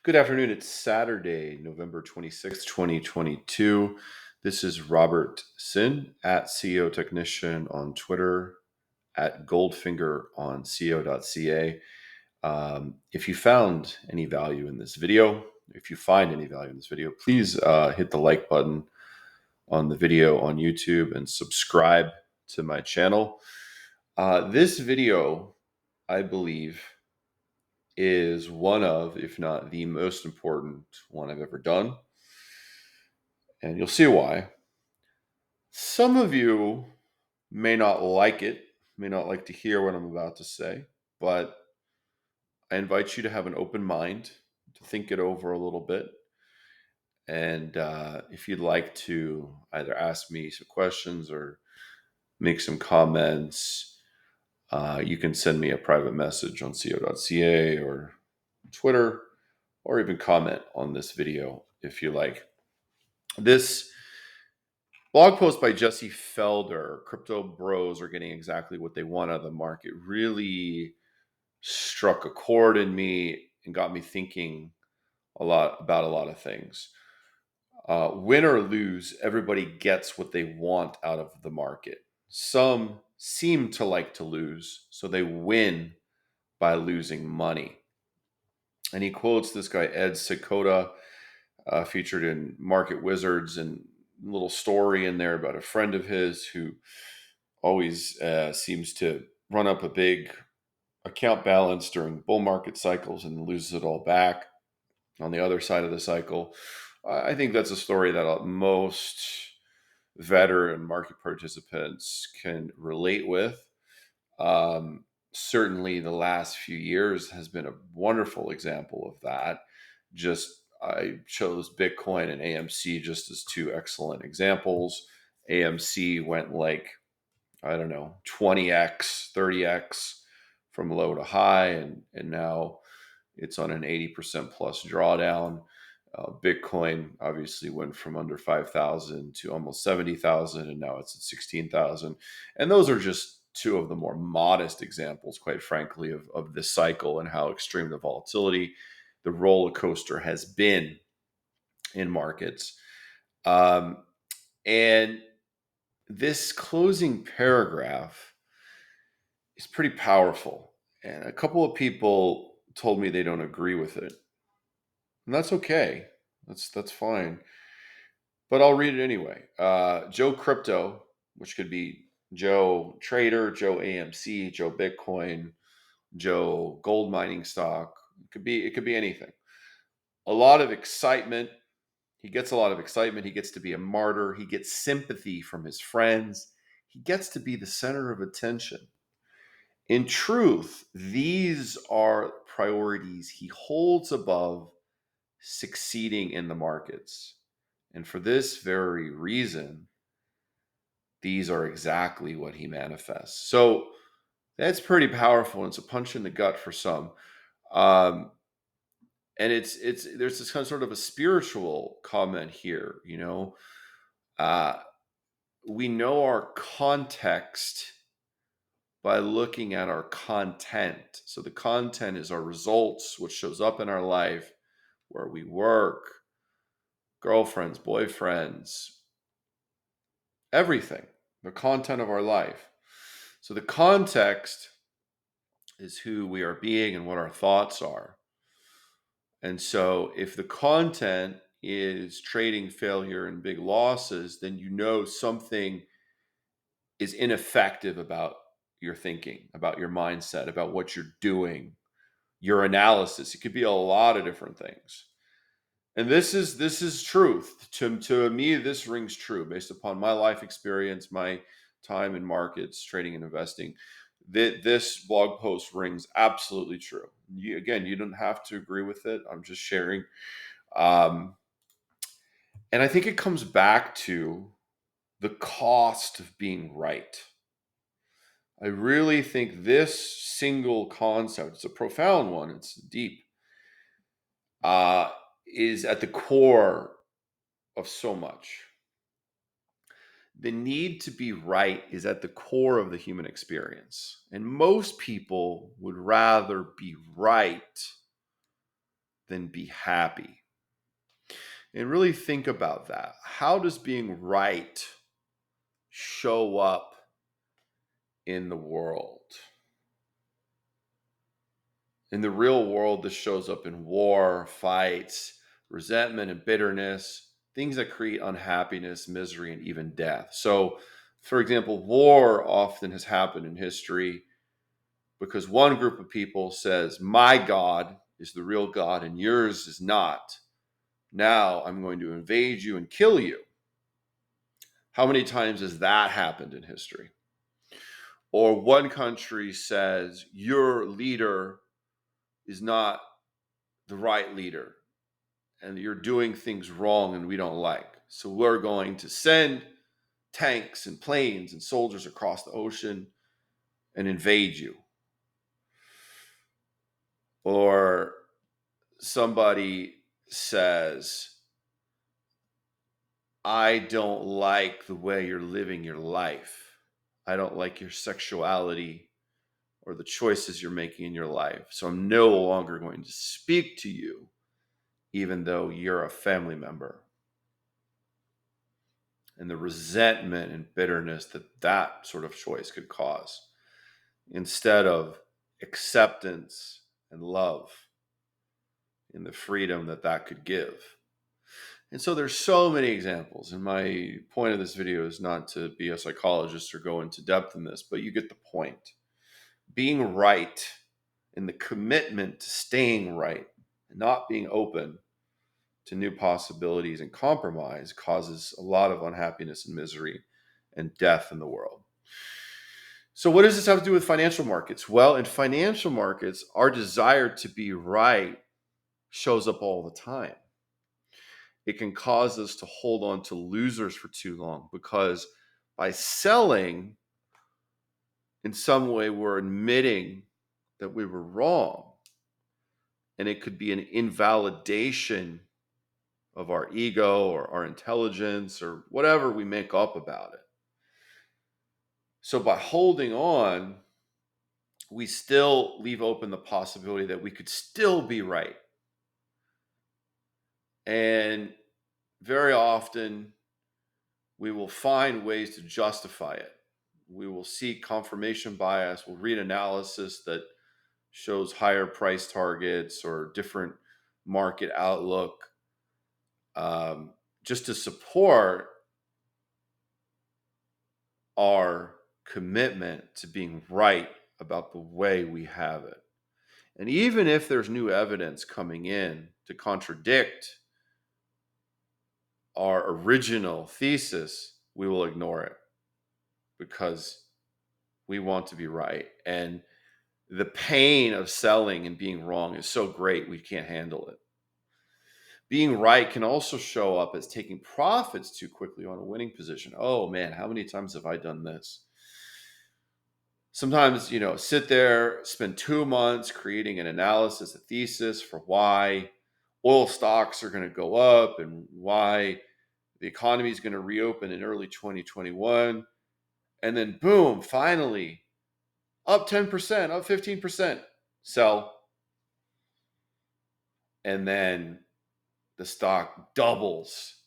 Good afternoon. It's Saturday, November 26th, 2022. This is Robert Sin at CEO Technician on Twitter, at Goldfinger on co.ca. If you found any value in this video, if you find any value in this video, please hit the like button on the video on YouTube and subscribe to my channel. This video, I believe, is one of, if not the most important one I've ever done. And you'll see why. Some of you may not like it, may not like to hear what I'm about to say, but I invite you to have an open mind, to think it over a little bit. And if you'd like to either ask me some questions or make some comments, you can send me a private message on co.ca or Twitter, or even comment on this video if you like. This blog post by Jesse Felder, Crypto Bros are getting exactly what they want out of the market, really struck a chord in me and got me thinking about a lot of things. Win or lose, everybody gets what they want out of the market. Some seem to like to lose, so they win by losing money. And he quotes this guy, Ed Seykota, featured in Market Wizards, and a little story in there about a friend of his who always seems to run up a big account balance during bull market cycles and loses it all back on the other side of the cycle. I think that's a story that most veteran market participants can relate with. Certainly, the last few years has been a wonderful example of that. I chose Bitcoin and AMC just as two excellent examples. AMC went like, I don't know, 20x, 30x from low to high, and now it's on an 80% plus drawdown. Bitcoin obviously went from under 5,000 to almost 70,000, and now it's at 16,000. And those are just two of the more modest examples, quite frankly, of this cycle and how extreme the volatility, the roller coaster has been in markets. And this closing paragraph is pretty powerful. And a couple of people told me they don't agree with it. And that's okay. That's fine. But I'll read it anyway. Joe Crypto, which could be Joe Trader, Joe AMC, Joe Bitcoin, Joe Gold Mining Stock. It could be anything. A lot of excitement. He gets a lot of excitement. He gets to be a martyr. He gets sympathy from his friends. He gets to be the center of attention. In truth, these are priorities he holds above succeeding in the markets. And for this very reason, these are exactly what he manifests. So that's pretty powerful. And it's a punch in the gut for some. Um, and there's this kind of sort of a spiritual comment here, uh, we know our context by looking at our content. So the content is our results, which shows up in our life, where we work, girlfriends, boyfriends, everything, the content of our life. So the context is who we are being and what our thoughts are. And so if the content is trading failure and big losses, then something is ineffective about your thinking, about your mindset, about what you're doing, your analysis. It could be a lot of different things. And this is truth. To me, this rings true based upon my life experience, my time in markets, trading and investing. This blog post rings absolutely true. You don't have to agree with it. I'm just sharing. And I think it comes back to the cost of being right. I really think this single concept, it's a profound one, it's deep, is at the core of so much. The need to be right is at the core of the human experience. And most people would rather be right than be happy. And really think about that. How does being right show up in the world? In the real world, this shows up in war, fights, resentment, and bitterness, things that create unhappiness, misery, and even death. So, for example, war often has happened in history because one group of people says, my God is the real God and yours is not. Now I'm going to invade you and kill you. How many times has that happened in history? Or one country says, your leader is not the right leader and you're doing things wrong and we don't like. So we're going to send tanks and planes and soldiers across the ocean and invade you. Or somebody says, I don't like the way you're living your life. I don't like your sexuality or the choices you're making in your life. So I'm no longer going to speak to you, even though you're a family member. And the resentment and bitterness that that sort of choice could cause, instead of acceptance and love and the freedom that that could give. And so there's so many examples. And my point of this video is not to be a psychologist or go into depth in this, but you get the point. Being right and the commitment to staying right and not being open to new possibilities and compromise causes a lot of unhappiness and misery and death in the world. So what does this have to do with financial markets? Well, in financial markets, our desire to be right shows up all the time. It can cause us to hold on to losers for too long because by selling, in some way, we're admitting that we were wrong. And it could be an invalidation of our ego or our intelligence or whatever we make up about it. So by holding on, we still leave open the possibility that we could still be right. And very often, we will find ways to justify it. We will seek confirmation bias. We'll read analysis that shows higher price targets or different market outlook, just to support our commitment to being right about the way we have it. And even if there's new evidence coming in to contradict our original thesis, we will ignore it because we want to be right. And the pain of selling and being wrong is so great, we can't handle it. Being right can also show up as taking profits too quickly on a winning position. Oh man, how many times have I done this? Sometimes, sit there, spend 2 months creating an analysis, a thesis for why oil stocks are going to go up and why the economy is going to reopen in early 2021. And then boom, finally, up 10%, up 15%, sell. And then the stock doubles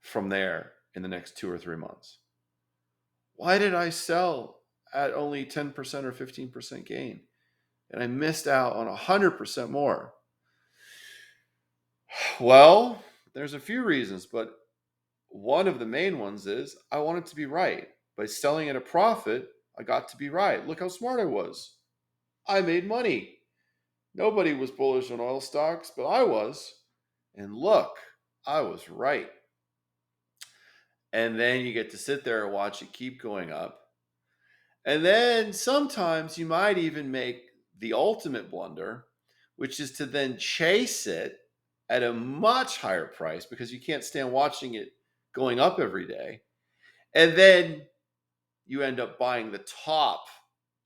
from there in the next 2 or 3 months. Why did I sell at only 10% or 15% gain? And I missed out on 100% more. Well, there's a few reasons, but one of the main ones is I wanted to be right. By selling at a profit, I got to be right. Look how smart I was. I made money. Nobody was bullish on oil stocks, but I was. And look, I was right. And then you get to sit there and watch it keep going up. And then sometimes you might even make the ultimate blunder, which is to then chase it at a much higher price because you can't stand watching it going up every day. And then you end up buying the top,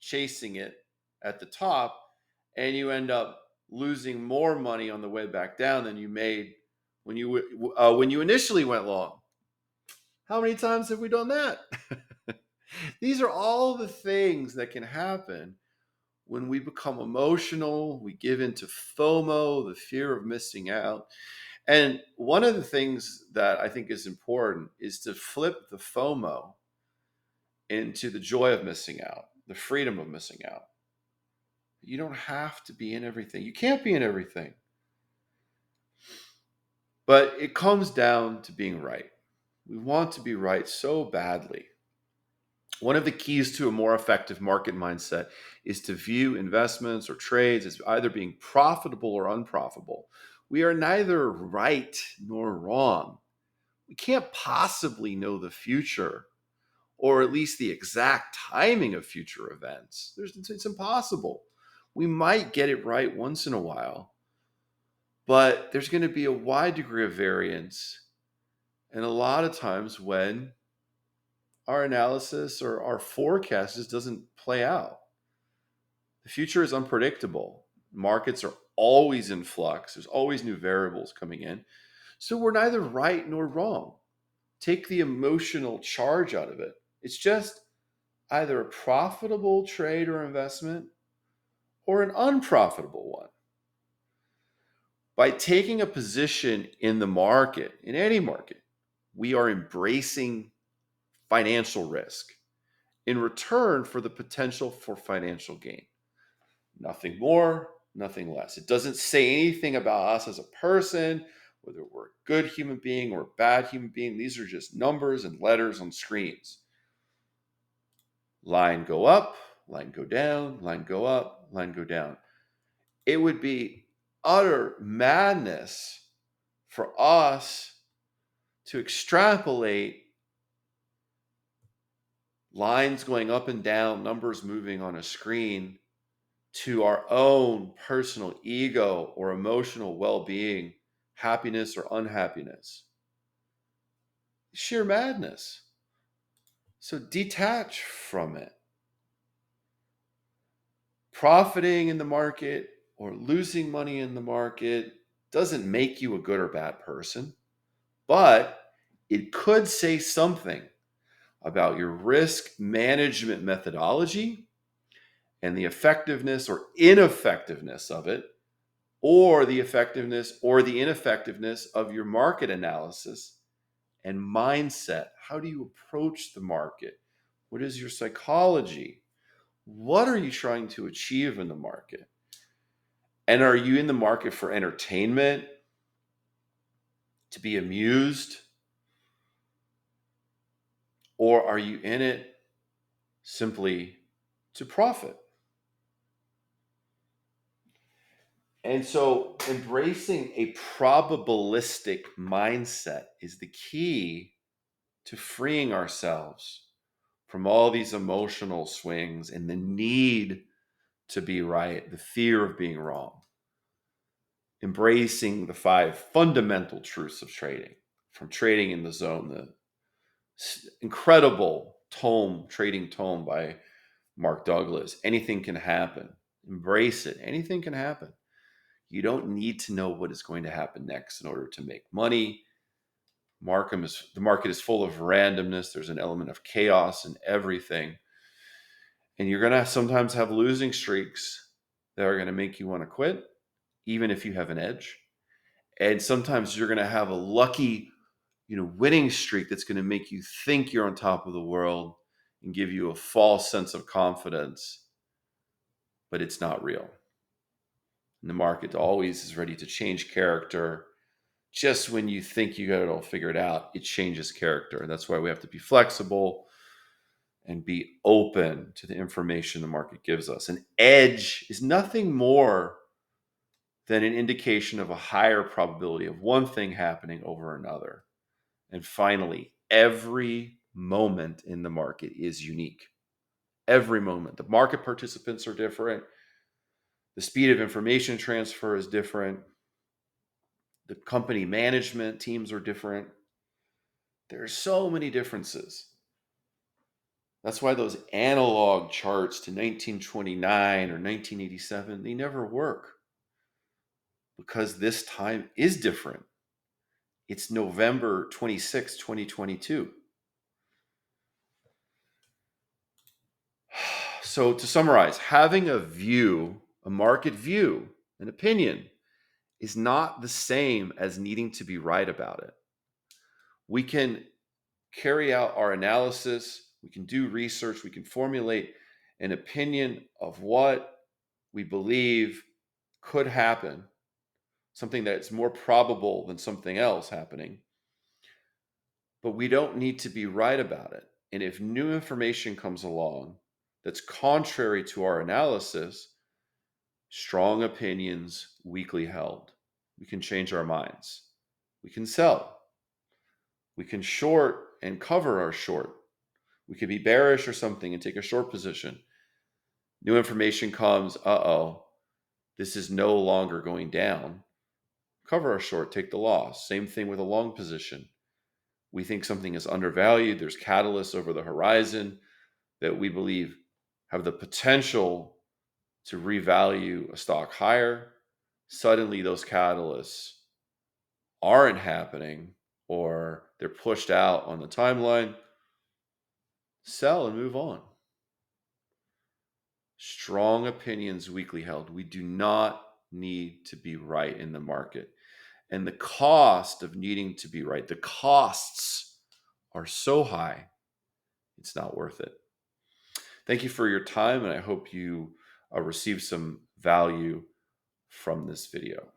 chasing it at the top, and you end up losing more money on the way back down than you made when you initially went long. How many times have we done that? These are all the things that can happen when we become emotional, we give into FOMO, the fear of missing out. And one of the things that I think is important is to flip the FOMO into the joy of missing out, the freedom of missing out. You don't have to be in everything. You can't be in everything. But it comes down to being right. We want to be right so badly. One of the keys to a more effective market mindset is to view investments or trades as either being profitable or unprofitable. We are neither right nor wrong. We can't possibly know the future or at least the exact timing of future events. It's impossible. We might get it right once in a while, but there's going to be a wide degree of variance. And a lot of times when our analysis or our forecast just doesn't play out. The future is unpredictable. Markets are always in flux. There's always new variables coming in. So we're neither right nor wrong. Take the emotional charge out of it. It's just either a profitable trade or investment or an unprofitable one. By taking a position in the market, in any market, we are embracing financial risk in return for the potential for financial gain. Nothing more, nothing less. It doesn't say anything about us as a person, whether we're a good human being or a bad human being. These are just numbers and letters on screens. Line go up, line go down, line go up, line go down. It would be utter madness for us to extrapolate lines going up and down, numbers moving on a screen to our own personal ego or emotional well-being, happiness or unhappiness. Sheer madness. So detach from it. Profiting in the market or losing money in the market doesn't make you a good or bad person, but it could say something about your risk management methodology and the effectiveness or ineffectiveness of it, or the effectiveness or the ineffectiveness of your market analysis and mindset. How do you approach the market? What is your psychology? What are you trying to achieve in the market? And are you in the market for entertainment, to be amused? Or are you in it simply to profit? And so embracing a probabilistic mindset is the key to freeing ourselves from all these emotional swings and the need to be right, the fear of being wrong. Embracing the 5 fundamental truths of trading, from Trading in the Zone, the incredible tome, trading tome by Mark Douglas. Anything can happen. Embrace it. Anything can happen. You don't need to know what is going to happen next in order to make money. The market is full of randomness. There's an element of chaos in everything. And you're going to sometimes have losing streaks that are going to make you want to quit, even if you have an edge. And sometimes you're going to have a lucky, winning streak that's going to make you think you're on top of the world and give you a false sense of confidence, but it's not real. And the market always is ready to change character. Just when you think you got it all figured out, it changes character. And that's why we have to be flexible and be open to the information the market gives us. An edge is nothing more than an indication of a higher probability of one thing happening over another. And finally, every moment in the market is unique. Every moment. The market participants are different. The speed of information transfer is different. The company management teams are different. There are so many differences. That's why those analog charts to 1929 or 1987, they never work. Because this time is different. It's November 26, 2022. So to summarize, having a view, a market view, an opinion is not the same as needing to be right about it. We can carry out our analysis, we can do research, we can formulate an opinion of what we believe could happen, something that's more probable than something else happening, but we don't need to be right about it. And if new information comes along that's contrary to our analysis, strong opinions, weakly held, we can change our minds. We can sell. We can short and cover our short. We could be bearish or something and take a short position. New information comes, this is no longer going down. Cover our short, take the loss. Same thing with a long position. We think something is undervalued. There's catalysts over the horizon that we believe have the potential to revalue a stock higher. Suddenly, those catalysts aren't happening or they're pushed out on the timeline. Sell and move on. Strong opinions weakly held. We do not need to be right in the market. And the cost of needing to be right, the costs are so high, it's not worth it. Thank you for your time, and I hope you receive some value from this video.